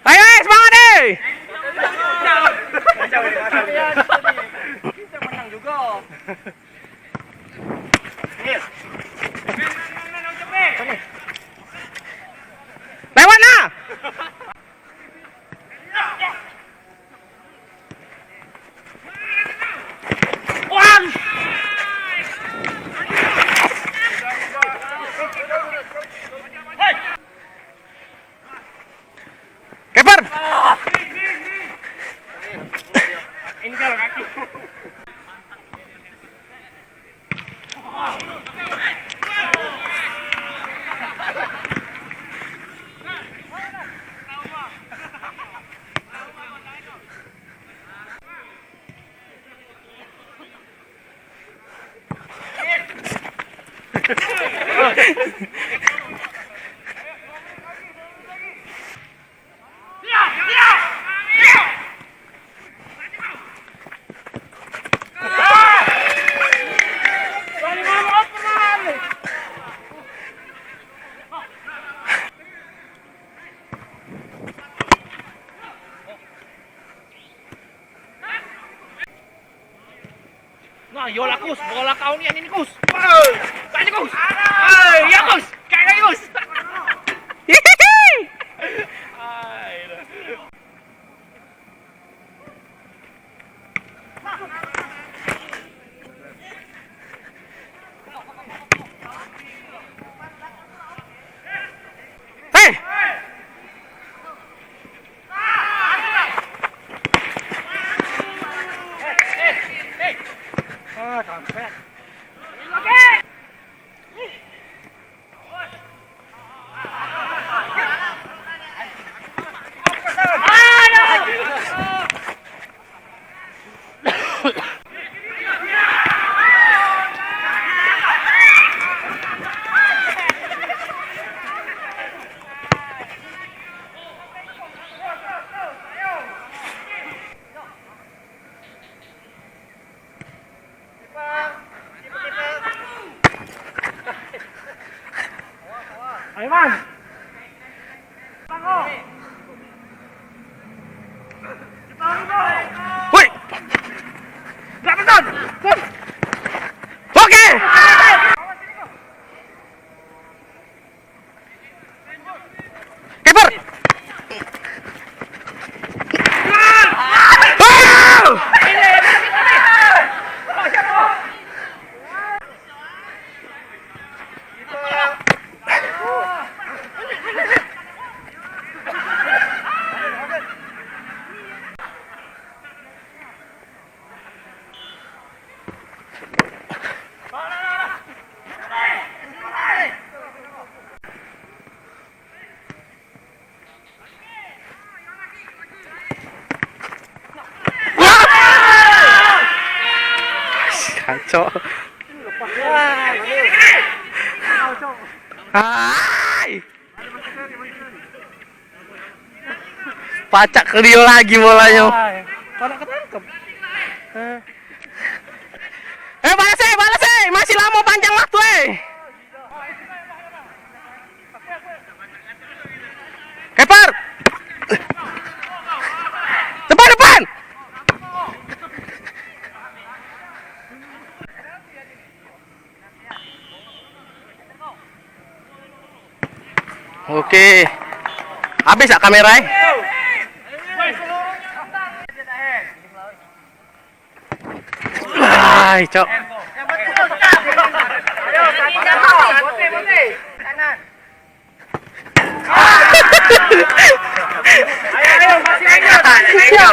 Ayo, semangat deh. Kita menang juga. Lewat nah. Keeper. Ini kalau kaki. Nah, yola Kus, bola kau nih yang ini Kus. Tanya Kus. Ya Kus, kayak lagi Kus. Hei. Kampret. Ayo man. Woi. Belakang. Oke. Keeper. Kacau. Hai. Pacak ke Rio lagi bolanya. Kalau ketangkep. Balas masih lama panjang waktu Keeper. Depan. Oke. Habis gak kamera? Hai, cok. Ayo, masih ayo.